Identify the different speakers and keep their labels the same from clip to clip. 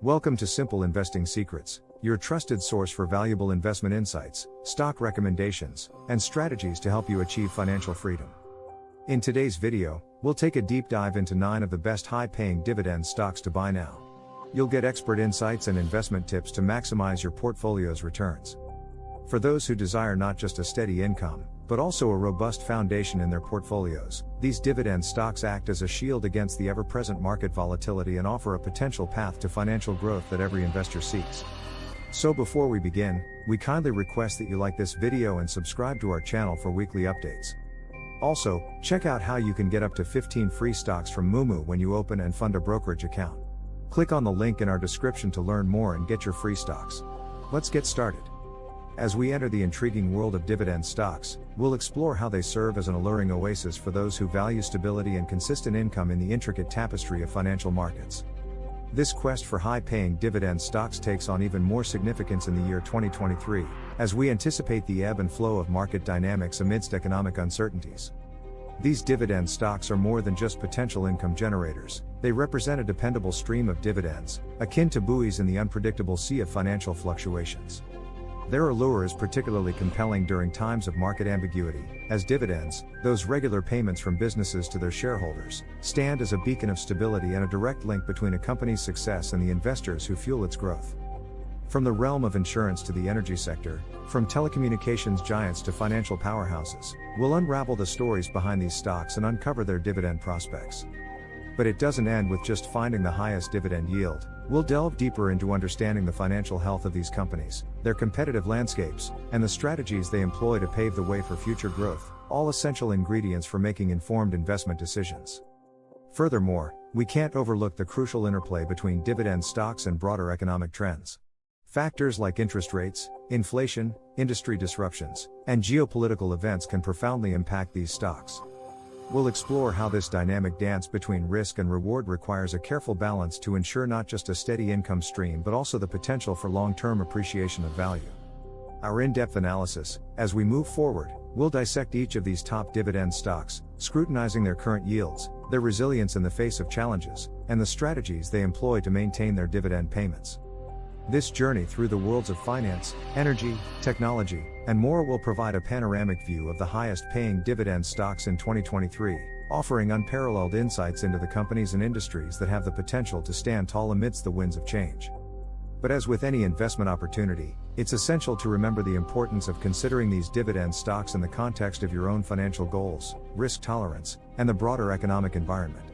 Speaker 1: Welcome to Simple Investing Secrets, your trusted source for valuable investment insights, stock recommendations, and strategies to help you achieve financial freedom. In today's video, we'll take a deep dive into 9 of the best high-paying dividend stocks to buy now. You'll get expert insights and investment tips to maximize your portfolio's returns. For those who desire not just a steady income, but also a robust foundation in their portfolios, these dividend stocks act as a shield against the ever-present market volatility and offer a potential path to financial growth that every investor seeks. So before we begin, we kindly request that you like this video and subscribe to our channel for weekly updates. Also, check out how you can get up to 15 free stocks from Moomoo when you open and fund a brokerage account. Click on the link in our description to learn more and get your free stocks. Let's get started. As we enter the intriguing world of dividend stocks, we'll explore how they serve as an alluring oasis for those who value stability and consistent income in the intricate tapestry of financial markets. This quest for high-paying dividend stocks takes on even more significance in the year 2023, as we anticipate the ebb and flow of market dynamics amidst economic uncertainties. These dividend stocks are more than just potential income generators, they represent a dependable stream of dividends, akin to buoys in the unpredictable sea of financial fluctuations. Their allure is particularly compelling during times of market ambiguity, as dividends, those regular payments from businesses to their shareholders, stand as a beacon of stability and a direct link between a company's success and the investors who fuel its growth. From the realm of insurance to the energy sector, from telecommunications giants to financial powerhouses, we'll unravel the stories behind these stocks and uncover their dividend prospects. But it doesn't end with just finding the highest dividend yield. We'll delve deeper into understanding the financial health of these companies, their competitive landscapes, and the strategies they employ to pave the way for future growth, all essential ingredients for making informed investment decisions. Furthermore, we can't overlook the crucial interplay between dividend stocks and broader economic trends. Factors like interest rates, inflation, industry disruptions, and geopolitical events can profoundly impact these stocks. We'll explore how this dynamic dance between risk and reward requires a careful balance to ensure not just a steady income stream but also the potential for long-term appreciation of value. Our in-depth analysis, as we move forward, will dissect each of these top dividend stocks, scrutinizing their current yields, their resilience in the face of challenges, and the strategies they employ to maintain their dividend payments. This journey through the worlds of finance, energy, technology, and more will provide a panoramic view of the highest-paying dividend stocks in 2023, offering unparalleled insights into the companies and industries that have the potential to stand tall amidst the winds of change. But as with any investment opportunity, it's essential to remember the importance of considering these dividend stocks in the context of your own financial goals, risk tolerance, and the broader economic environment.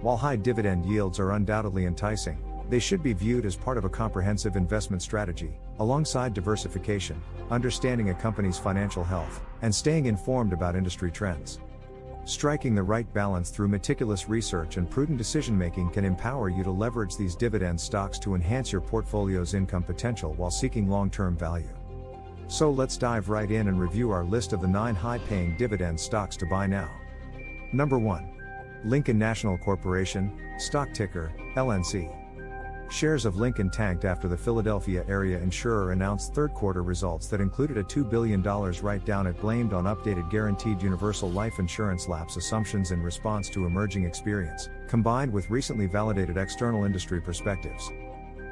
Speaker 1: While high dividend yields are undoubtedly enticing, they should be viewed as part of a comprehensive investment strategy, alongside diversification, understanding a company's financial health, and staying informed about industry trends. Striking the right balance through meticulous research and prudent decision-making can empower you to leverage these dividend stocks to enhance your portfolio's income potential while seeking long-term value. So let's dive right in and review our list of the 9 high-paying dividend stocks to buy now. Number 1. Lincoln National Corporation, stock ticker, LNC. Shares of Lincoln tanked after the Philadelphia area insurer announced third-quarter results that included a $2 billion write-down it blamed on updated guaranteed universal life insurance lapse assumptions in response to emerging experience, combined with recently validated external industry perspectives.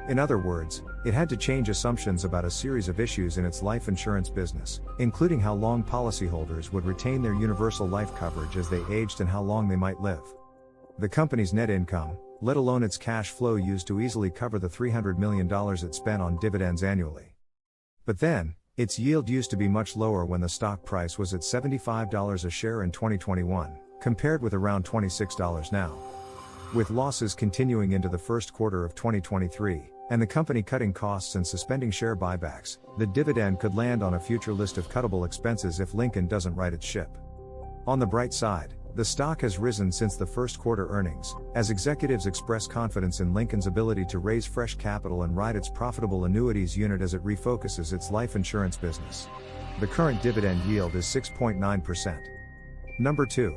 Speaker 1: In other words, it had to change assumptions about a series of issues in its life insurance business, including how long policyholders would retain their universal life coverage as they aged and how long they might live. The company's net income, let alone its cash flow, used to easily cover the $300 million it spent on dividends annually. But then, its yield used to be much lower when the stock price was at $75 a share in 2021, compared with around $26 now. With losses continuing into the first quarter of 2023, and the company cutting costs and suspending share buybacks, the dividend could land on a future list of cuttable expenses if Lincoln doesn't right its ship. On the bright side, the stock has risen since the first quarter earnings, as executives express confidence in Lincoln's ability to raise fresh capital and ride its profitable annuities unit as it refocuses its life insurance business. The current dividend yield is 6.9%. Number 2.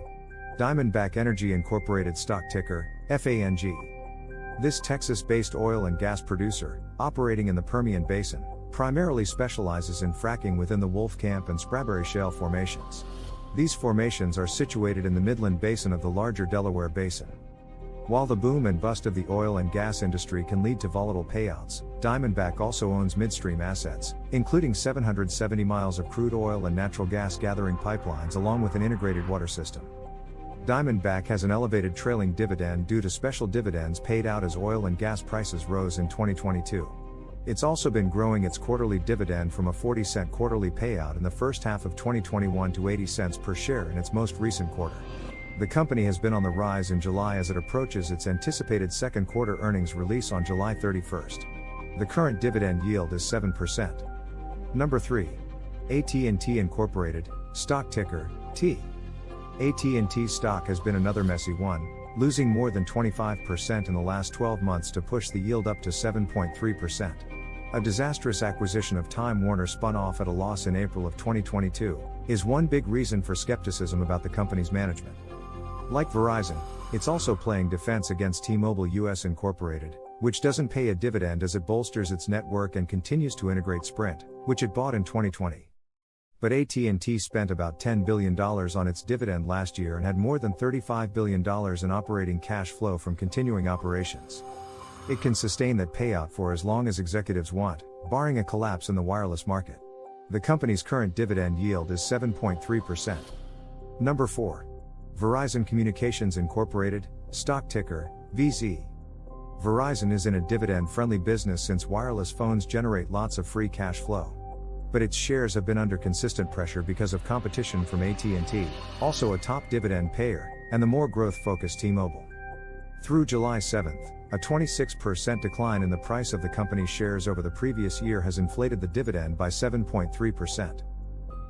Speaker 1: Diamondback Energy Incorporated, stock ticker, FANG. This Texas-based oil and gas producer, operating in the Permian Basin, primarily specializes in fracking within the Wolfcamp and Spraberry shale formations. These formations are situated in the Midland Basin of the larger Delaware Basin. While the boom and bust of the oil and gas industry can lead to volatile payouts, Diamondback also owns midstream assets, including 770 miles of crude oil and natural gas gathering pipelines along with an integrated water system. Diamondback has an elevated trailing dividend due to special dividends paid out as oil and gas prices rose in 2022. It's also been growing its quarterly dividend from a 40-cent quarterly payout in the first half of 2021 to 80 cents per share in its most recent quarter. The company has been on the rise in July as it approaches its anticipated second quarter earnings release on July 31st. The current dividend yield is 7%. Number 3. AT&T Incorporated, stock ticker, T. AT&T stock has been another messy one, losing more than 25% in the last 12 months to push the yield up to 7.3%. A disastrous acquisition of Time Warner spun off at a loss in April of 2022, is one big reason for skepticism about the company's management. Like Verizon, it's also playing defense against T-Mobile US Incorporated, which doesn't pay a dividend as it bolsters its network and continues to integrate Sprint, which it bought in 2020. But AT&T spent about $10 billion on its dividend last year and had more than $35 billion in operating cash flow from continuing operations. It can sustain that payout for as long as executives want, barring a collapse in the wireless market. The company's current dividend yield is 7.3%. Number 4. Verizon Communications Incorporated, stock ticker, VZ. Verizon is in a dividend-friendly business since wireless phones generate lots of free cash flow. But its shares have been under consistent pressure because of competition from AT&T, also a top dividend payer, and the more growth-focused T-Mobile. Through July 7th, a 26% decline in the price of the company's shares over the previous year has inflated the dividend by 7.3%.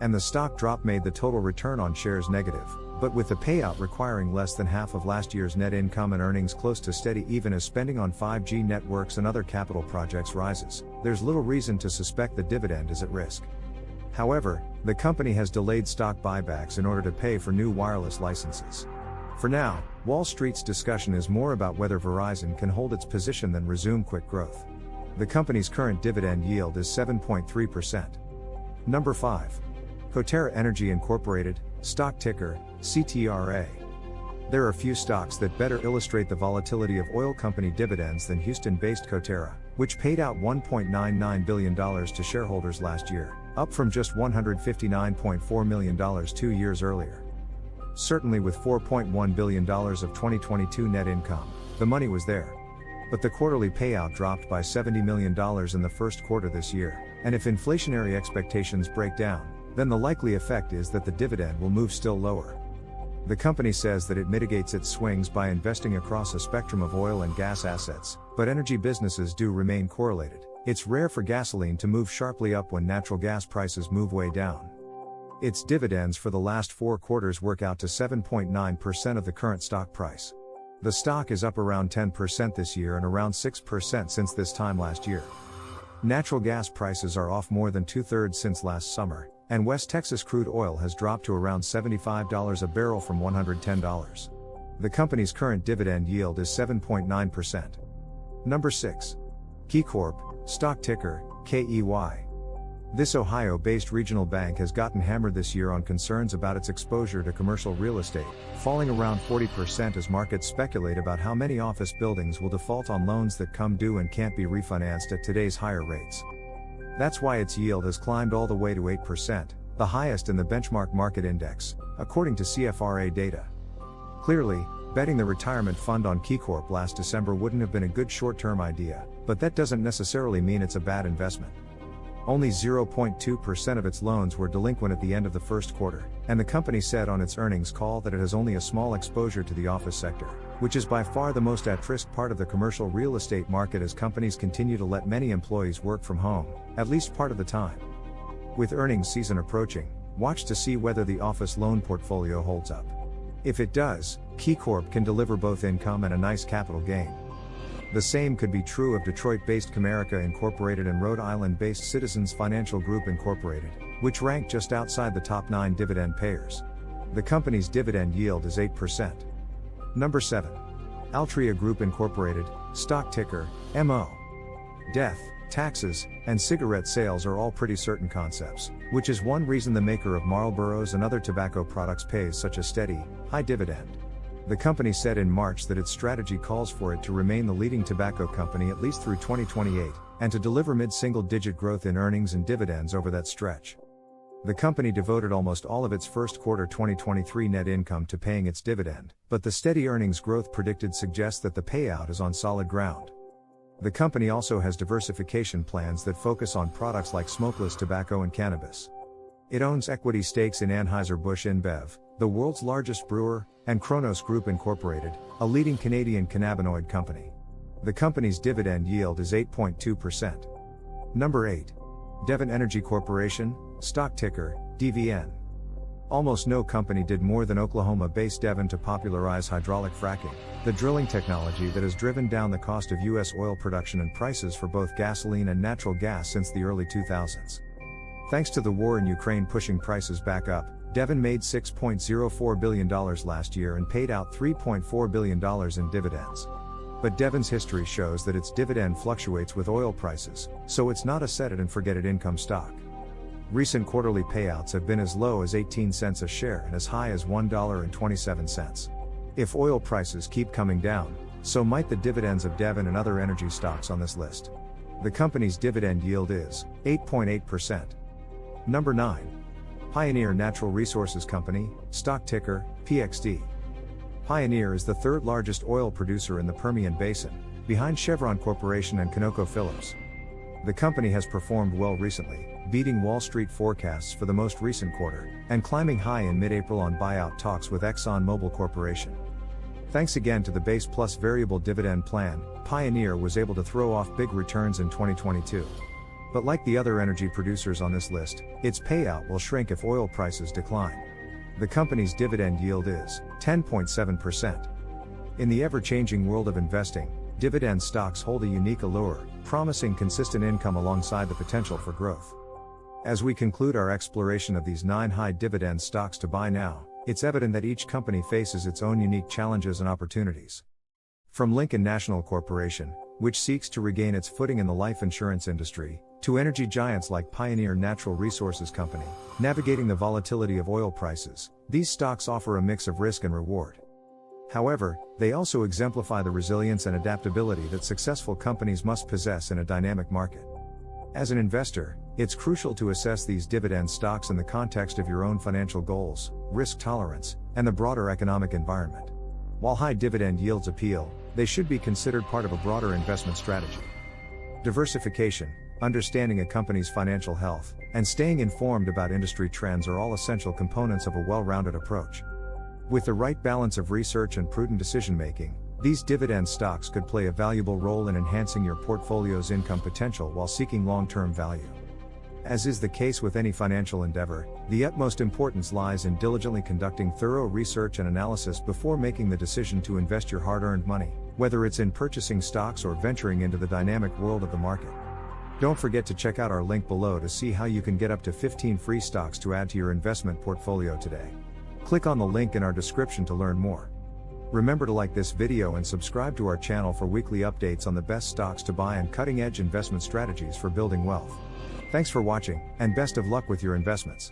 Speaker 1: And the stock drop made the total return on shares negative, but with the payout requiring less than half of last year's net income and earnings close to steady even as spending on 5G networks and other capital projects rises, there's little reason to suspect the dividend is at risk. However, the company has delayed stock buybacks in order to pay for new wireless licenses. For now, Wall Street's discussion is more about whether Verizon can hold its position than resume quick growth. The company's current dividend yield is 7.3%. Number 5. Curated Energy Incorporated, stock ticker, CTRA. There are few stocks that better illustrate the volatility of oil company dividends than Houston-based Coterra, which paid out $1.99 billion to shareholders last year, up from just $159.4 million 2 years earlier. Certainly with $4.1 billion of 2022 net income, the money was there. But the quarterly payout dropped by $70 million in the first quarter this year, and if inflationary expectations break down, then the likely effect is that the dividend will move still lower. The company says that it mitigates its swings by investing across a spectrum of oil and gas assets, but energy businesses do remain correlated. It's rare for gasoline to move sharply up when natural gas prices move way down. Its dividends for the last 4 quarters work out to 7.9% of the current stock price. The stock is up around 10% this year and around 6% since this time last year. Natural gas prices are off more than 2/3 since last summer, and West Texas crude oil has dropped to around $75 a barrel from $110. The company's current dividend yield is 7.9%. Number 6. KeyCorp, stock ticker, KEY. This Ohio-based regional bank has gotten hammered this year on concerns about its exposure to commercial real estate, falling around 40% as markets speculate about how many office buildings will default on loans that come due and can't be refinanced at today's higher rates. That's why its yield has climbed all the way to 8%, the highest in the benchmark market index, according to CFRA data. Clearly, betting the retirement fund on KeyCorp last December wouldn't have been a good short-term idea, but that doesn't necessarily mean it's a bad investment. Only 0.2% of its loans were delinquent at the end of the first quarter, and the company said on its earnings call that it has only a small exposure to the office sector, which is by far the most at-risk part of the commercial real estate market as companies continue to let many employees work from home, at least part of the time. With earnings season approaching, watch to see whether the office loan portfolio holds up. If it does, KeyCorp can deliver both income and a nice capital gain. The same could be true of Detroit-based Comerica Incorporated and Rhode Island-based Citizens Financial Group Incorporated, which rank just outside the top 9 dividend payers. The company's dividend yield is 8%. Number 7. Altria Group Incorporated, stock ticker, MO. Death, taxes, and cigarette sales are all pretty certain concepts, which is one reason the maker of Marlboros and other tobacco products pays such a steady, high dividend. The company said in March that its strategy calls for it to remain the leading tobacco company at least through 2028, and to deliver mid-single-digit growth in earnings and dividends over that stretch. The company devoted almost all of its first quarter 2023 net income to paying its dividend, but the steady earnings growth predicted suggests that the payout is on solid ground. The company also has diversification plans that focus on products like smokeless tobacco and cannabis. It owns equity stakes in Anheuser-Busch InBev, the world's largest brewer, and Kronos Group Incorporated, a leading Canadian cannabinoid company. The company's dividend yield is 8.2%. Number 8. Dividend Energy Corporation, stock ticker, DVN. Almost no company did more than Oklahoma-based Dividend to popularize hydraulic fracking, the drilling technology that has driven down the cost of U.S. oil production and prices for both gasoline and natural gas since the early 2000s. Thanks to the war in Ukraine pushing prices back up, Dividend made $6.04 billion last year and paid out $3.4 billion in dividends. But Dividend's history shows that its dividend fluctuates with oil prices, so it's not a set-it-and-forget-it income stock. Recent quarterly payouts have been as low as 18 cents a share and as high as $1.27. If oil prices keep coming down, so might the dividends of Dividend and other energy stocks on this list. The company's dividend yield is 8.8%. Number 9. Pioneer Natural Resources Company, stock ticker, PXD. Pioneer is the third largest oil producer in the Permian Basin, behind Chevron Corporation and ConocoPhillips. The company has performed well recently, beating Wall Street forecasts for the most recent quarter, and climbing high in mid-April on buyout talks with ExxonMobil Corporation. Thanks again to the base plus variable dividend plan, Pioneer was able to throw off big returns in 2022. But like the other energy producers on this list, its payout will shrink if oil prices decline. The company's dividend yield is 10.7%. In the ever-changing world of investing, dividend stocks hold a unique allure, promising consistent income alongside the potential for growth. As we conclude our exploration of these 9 high dividend stocks to buy now, it's evident that each company faces its own unique challenges and opportunities. From Lincoln National Corporation, which seeks to regain its footing in the life insurance industry, to energy giants like Pioneer Natural Resources Company, navigating the volatility of oil prices, these stocks offer a mix of risk and reward. However, they also exemplify the resilience and adaptability that successful companies must possess in a dynamic market. As an investor, it's crucial to assess these dividend stocks in the context of your own financial goals, risk tolerance, and the broader economic environment. While high dividend yields appeal, they should be considered part of a broader investment strategy. Diversification, understanding a company's financial health, and staying informed about industry trends are all essential components of a well-rounded approach. With the right balance of research and prudent decision-making, these dividend stocks could play a valuable role in enhancing your portfolio's income potential while seeking long-term value. As is the case with any financial endeavor, the utmost importance lies in diligently conducting thorough research and analysis before making the decision to invest your hard-earned money, whether it's in purchasing stocks or venturing into the dynamic world of the market. Don't forget to check out our link below to see how you can get up to 15 free stocks to add to your investment portfolio today. Click on the link in our description to learn more. Remember to like this video and subscribe to our channel for weekly updates on the best stocks to buy and cutting-edge investment strategies for building wealth. Thanks for watching, and best of luck with your investments.